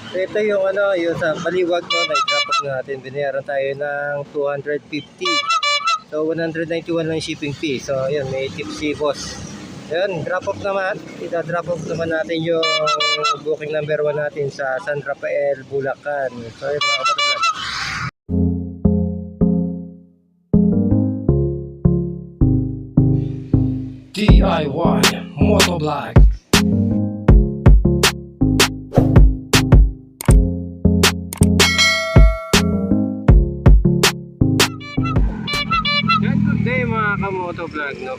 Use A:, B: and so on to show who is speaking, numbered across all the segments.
A: So ito yung yung sa Baliwag no, na-drop off natin. Binayaran tayo ng 250. So 191 lang yung shipping fee. So ayun, may tip si boss. Ayun, drop off naman. Ida-drop off naman natin yung booking number 1 natin sa San Rafael, Bulacan. So ayun mga kamotovlog.
B: DIY Motovlog.
A: Good day mga kamotovlog no.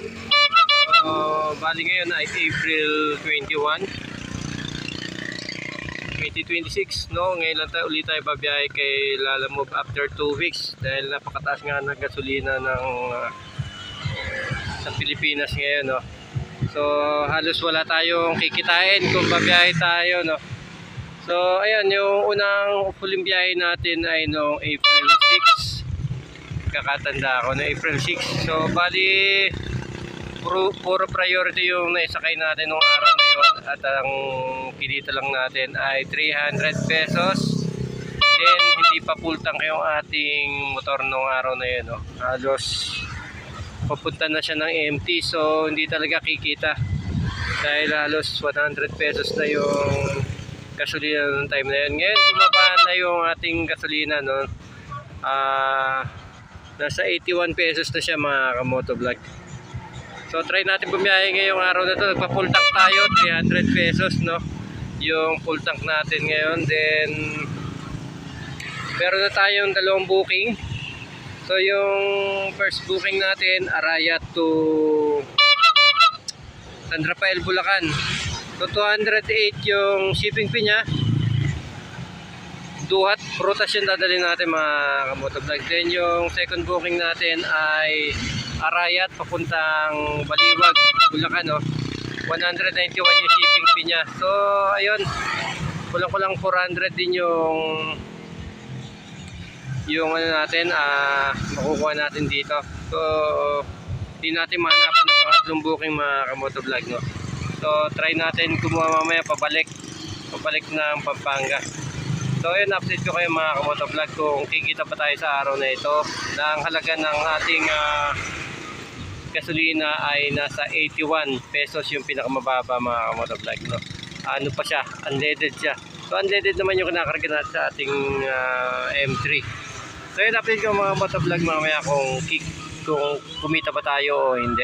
A: Bali ngayon ay April 21 2026 no. Ngayon lang tayo ulit tayo babiyahe kay Lalamove after 2 weeks dahil napakataas nga ng gasolina ng sa Pilipinas ngayon no. So halos wala tayong kikitain kung babiyahe tayo no. So ayan, yung unang huling biyahe natin ay noong April 6. Kakatanda ako na April 6. So bali puro priority yung naisakay natin nung araw na yun. At ang kinita lang natin ay 300 pesos. Then hindi pa full tank yung ating motor nung araw na yun no. Halos papunta na siya ng empty. So hindi talaga kikita dahil halos 100 pesos na yung gasolina ng time na yun. Ngayon bumaba na yung ating gasolina no. Nasa 81 pesos na siya mga kamotovlog. So try natin bumiyahe ngayong araw na to. Nagpa full tank tayo, 300 pesos no. Yung full tank natin ngayon. Then meron na tayong dalawang booking. So yung first booking natin, Arayat to San Rafael, Bulacan. So 208 yung shipping fee niya. Duhat, prutas yung dadalhin natin mga kamotovlog. Then yung second booking natin ay Arayat papuntang Baliwag, Bulacan no. 191 yung shipping fee niya. So ayun, kulang-kulang 400 din yung ano natin, makukuha natin dito. So hindi natin mahanapan ng pangatlong booking mga kamotovlog no. So try natin kumuha mamaya pabalik ng Pampanga. So ayun, update ko kayo mga kamotovlog kung kikita pa tayo sa araw na ito. Na ang halaga ng ating gasolina ay nasa 81 pesos yung pinakamababa mga kamotovlog no. Ano pa siya, unleaded siya. So unleaded naman yung kinakarga natin sa ating M3. So ayun, update ko mga kamotovlog mamaya kung kumita pa tayo o hindi.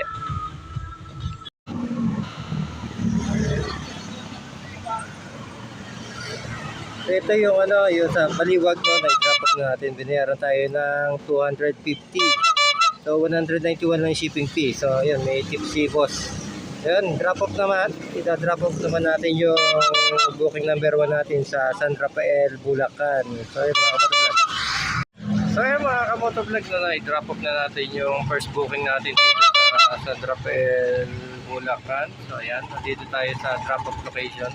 A: So ito yung yung sa Baliwag no, na-drop off natin. Binayaran tayo ng 250. So 191 lang yung shipping fee. So ayun, may tip si boss. Ayun, drop off naman. Ida-drop off naman natin yung booking number 1 natin sa San Rafael, Bulacan. So ayun mga kamotovlog. So ayun mga kamotovlog na i-drop off na natin yung first booking natin dito sa San Rafael, Bulacan. So ayan, dito tayo sa drop off location.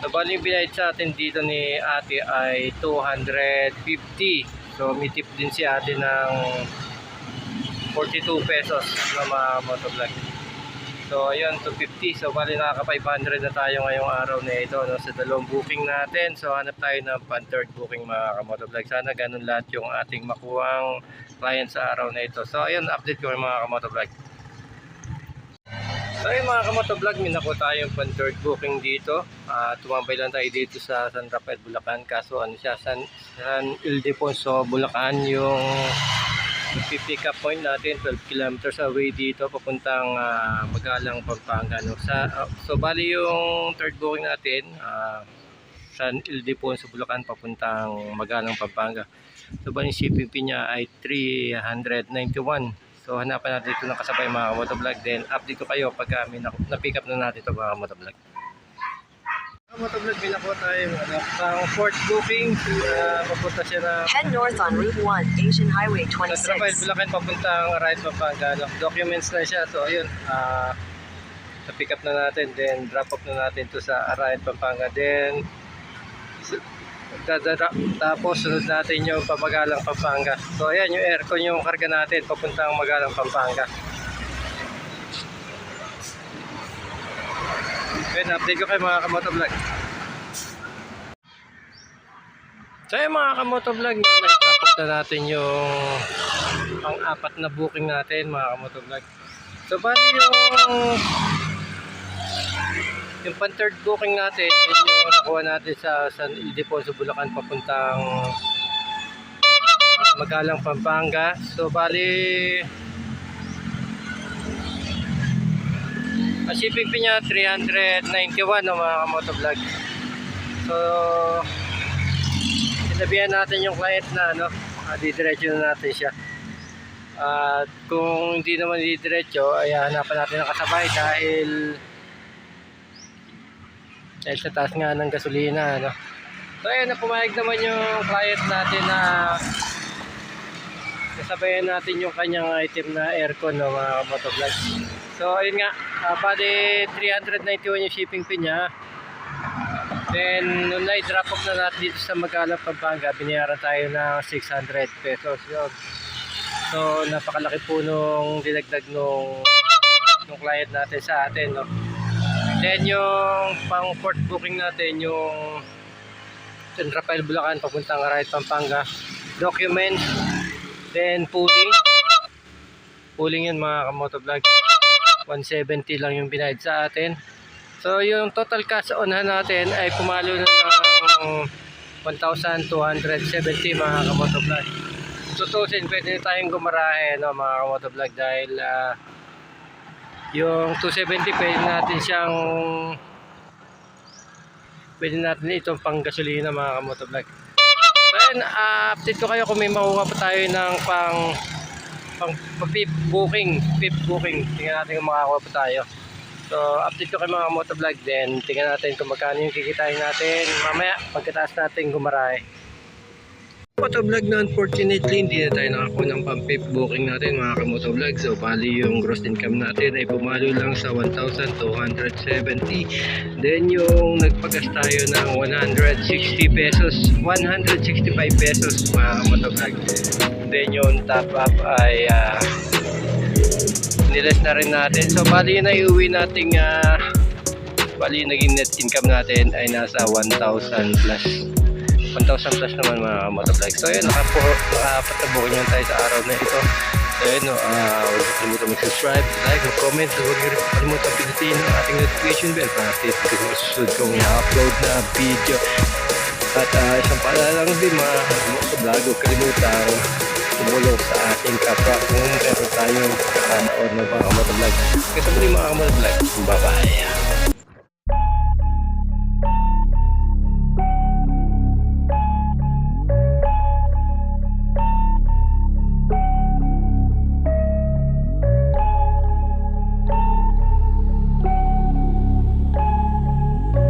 A: So bali yung binayad sa atin dito ni ate ay 250. So may tip din si ate ng 42 pesos na mga motovlog. So ayun, 250. So bali nakaka 500 na tayo ngayong araw na ito no, sa dalawang booking natin. So hanap tayo ng pan third booking mga kamotovlog. Sana ganun lahat yung ating makuhang client sa araw na ito. So ayun, update ko mga kamotovlog. So ayun mga kamotovlog, minako tayong pan third booking dito. Tumambay lang tayo dito sa San Rafael, Bulacan. Kaso ano siya, San Ildefonso, Bulacan yung pick up point natin. 12 kilometers away dito papuntang Magalang, Pampanga no. So bali yung third booking natin, San Ildefonso, Bulacan papuntang Magalang, Pampanga. So bali yung shipping fee niya ay 391. So hanapan natin ito ng kasabay mga motovlog. Then update ko kayo pag na-pick up na natin ito mga motovlog. Motovlog, binakuha tayo ang fourth booking. Papunta siya na
C: Head north on Route 1, Asian Highway
A: San Rafael,
C: 26.
A: Bulacan papuntang Arayat, Pampanga. Documents na siya. So ayun, na-pick up na natin. Then drop off na natin to sa Arayat, Pampanga. Then tapos sunod natin yung Magalang, Pampanga. So ayan yung aircon yung karga natin papuntang Magalang, Pampanga. Okay, update ko kayo mga kamotovlog. So yung mga kamotovlog, no, na-drop na natin yung pang-apat na booking natin mga kamotovlog. So bali yung pang-third booking natin, yun yung nakuha natin sa San Ildefonso, Bulacan papuntang Magalang, Pampanga. So bali ang shipping fee niya 391 no, mga kamotovlog. So sinabihan natin yung client na didiretso na natin siya. At kung hindi naman didiretso ay hanapan natin ng kasabay dahil sa taas nga ng gasolina, no? So ayun, pumayag naman yung client natin na kasabayan natin yung kanyang item na aircon, no, mga motovlog. So ayun nga, bali 391 yung shipping fee niya. Then nung na-drop off na natin dito sa Magalang, Pampanga, binayaran tayo ng 600 pesos yun. So napakalaki po nung dinagdag nung client natin sa atin, no? Then yung pang port booking natin, yung San Rafael, Bulacan papuntang Arayat, Pampanga, document, then pooling yun mga kamotovlog, 170 lang yung binayad sa atin. So yung total cash onhan natin ay pumalo na ng 1,270 mga kamotovlog. Tutusin, pwede na tayong gumarahe, no, mga kamotovlog, dahil yung 270 pwede natin itong pang gasolina mga kamotovlog. Then update ko kayo kung may makuha pa tayo ng pang fifth booking. Tingnan natin kung makakuha pa tayo. So update ko kayo mga motovlog, then tingnan natin kung magkano yung kikitain natin mamaya pagkatapos natin gumarahe. Motovlog na unfortunately hindi na tayo nakakuha ng pang-fifth booking natin mga kamotovlog. So bali yung gross income natin ay pumalo lang sa 1,270. Then yung nagpagas tayo ng 165 pesos mga kamotovlog. Then yung top up ay niles na rin natin. So bali yun ay uwi nating bali naging net income natin ay nasa 1,000 plus. 1,000 plus naman mga motovlog. So yun, nakapatabukin yan tayo sa araw na ito. So yun, huwag niyo kalimutan mag-subscribe, like, mag-comment, huwag niyo rin kalimutan pinutin ang ating notification bell para update ko yung susunod kong i-upload na video. At isang paalala lang din mga motovlog, huwag kalimutan tumulong sa ating kapwa kung meron tayong kakanood ng mga motovlog. Kasi muli mga motovlog, bye bye.